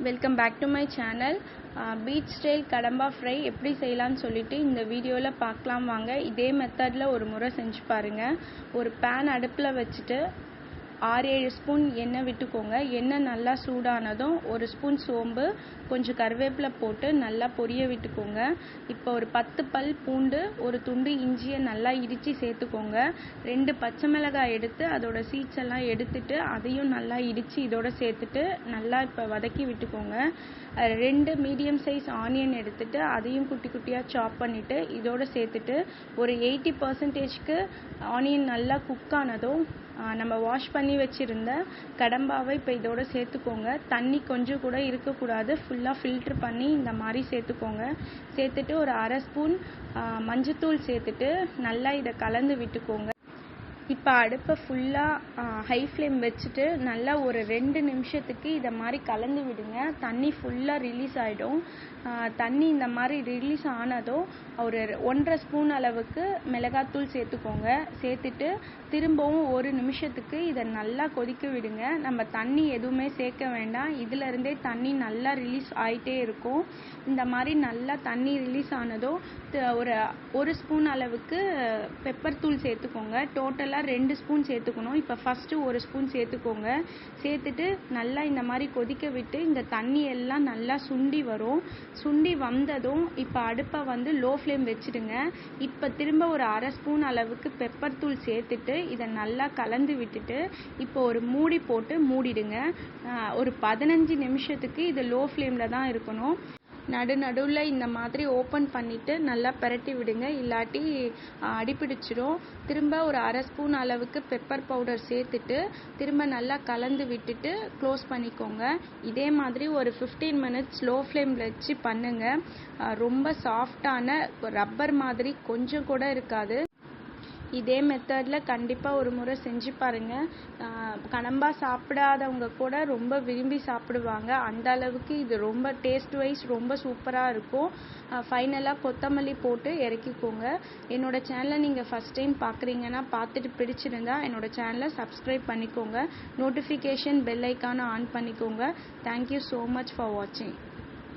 Welcome back to my channel. Beach style கடம்பா fry எப்படி செய்யலான்னு சொல்லிட்டு இந்த வீடியோவில் பார்க்கலாம் வாங்க. இதே மெத்தடில் ஒரு முறை செஞ்சு பாருங்கள். ஒரு பேன் அடுப்பில் வச்சுட்டு 6-7 ஸ்பூன் எண்ணெய் விட்டுக்கோங்க. எண்ணெய் நல்லா சூடானதும் ஒரு ஸ்பூன் சோம்பு, கொஞ்சம் கருவேப்பிலை போட்டு நல்லா பொரிய விட்டுக்கோங்க. இப்போ ஒரு 10 பல் பூண்டு, ஒரு துண்டு இஞ்சியை நல்லா இடித்து சேர்த்துக்கோங்க. 2 பச்சை மிளகாய் எடுத்து அதோட சீட்ஸ் எல்லாம் எடுத்துட்டு அதையும் நல்லா இடித்து இதோட சேர்த்துட்டு நல்லா இப்போ வதக்கி விட்டுக்கோங்க. 2 மீடியம் சைஸ் ஆனியன் எடுத்துட்டு அதையும் குட்டி குட்டியாக சாப் பண்ணிவிட்டு இதோட சேர்த்துட்டு ஒரு 80% ஆனியன் நல்லா குக் ஆனதும் நம்ம வாஷ் பண்ணி வச்சுருந்த கடம்பாவை இப்போ இதோட சேர்த்துக்கோங்க. தண்ணி கொஞ்சம் கூட இருக்கக்கூடாது, ஃபுல்லாக ஃபில்ட்ரு பண்ணி இந்த மாதிரி சேர்த்துக்கோங்க. சேர்த்துட்டு ஒரு 1/2 ஸ்பூன் மஞ்சத்தூள் சேர்த்துட்டு நல்லா இதை கலந்து விட்டுக்கோங்க. இப்போ அடுப்பை ஃபுல்லாக ஹை ஃப்ளேம் வச்சுட்டு நல்லா ஒரு 2 நிமிஷத்துக்கு இதை மாதிரி கலந்து விடுங்க. தண்ணி ஃபுல்லாக ரிலீஸ் ஆகிடும். தண்ணி இந்த மாதிரி ரிலீஸ் ஆனதும் ஒரு 1/2 ஸ்பூன் அளவுக்கு மிளகாத்தூள் சேர்த்துக்கோங்க. சேர்த்துட்டு திரும்பவும் 1 நிமிஷத்துக்கு இதை நல்லா கொதிக்க விடுங்க. நம்ம தண்ணி எதுவுமே சேர்க்க வேண்டாம், இதிலருந்தே தண்ணி நல்லா ரிலீஸ் ஆகிட்டே இருக்கும். இந்த மாதிரி நல்லா தண்ணி ரிலீஸ் ஆனதும் ஒரு 1 ஸ்பூன் அளவுக்கு பெப்பர் தூள் சேர்த்துக்கோங்க. டோட்டலாக 2 ஸ்பூன் சேர்த்துக்கணும். இப்போ ஃபஸ்ட்டு 1 ஸ்பூன் சேர்த்துக்கோங்க. சேர்த்துட்டு நல்லா இந்த மாதிரி கொதிக்க விட்டு இந்த தண்ணி எல்லாம் நல்லா சுண்டி வரும். சுண்டி வந்ததும் இப்போ அடுப்பை வந்து லோ ஃப்ளேம் வச்சுடுங்க. இப்போ திரும்ப ஒரு 1/2 ஸ்பூன் அளவுக்கு பெப்பர் தூள் சேர்த்துட்டு இதை நல்லா கலந்து விட்டுட்டு இப்போ ஒரு மூடி போட்டு மூடிடுங்க. ஒரு 15 நிமிஷத்துக்கு இது லோ ஃப்ளேமில் தான் இருக்கணும். நடுவில் இந்த மாதிரி ஓப்பன் பண்ணிவிட்டு நல்லா பிரட்டி விடுங்க, இல்லாட்டி அடிப்பிடிச்சிடும். திரும்ப ஒரு 1/2 ஸ்பூன் அளவுக்கு பெப்பர் பவுடர் சேர்த்துட்டு திரும்ப நல்லா கலந்து விட்டுட்டு க்ளோஸ் பண்ணிக்கோங்க. இதே மாதிரி ஒரு 15 மினிட்ஸ் லோ ஃப்ளேமில் வச்சு பண்ணுங்கள். ரொம்ப சாஃப்டான ரப்பர் மாதிரி கொஞ்சம் கூட இருக்காது. இதே மெத்தடில் கண்டிப்பாக ஒரு முறை செஞ்சு பாருங்கள். கடம்பா சாப்பிடாதவங்க கூட ரொம்ப விரும்பி சாப்பிடுவாங்க. அந்த அளவுக்கு இது ரொம்ப டேஸ்ட் வைஸ் ரொம்ப சூப்பராக இருக்கும். ஃபைனலாக கொத்தமல்லி போட்டு இறக்கிக்கோங்க. என்னோடய சேனலை நீங்கள் ஃபஸ்ட் டைம் பார்க்குறீங்கன்னா பார்த்துட்டு பிடிச்சிருந்தா என்னோடய சேனலை சப்ஸ்கிரைப் பண்ணிக்கோங்க. நோட்டிஃபிகேஷன் பெல் ஐக்கானை ஆன் பண்ணிக்கோங்க. தேங்க்யூ ஸோ மச் ஃபார் வாட்சிங்.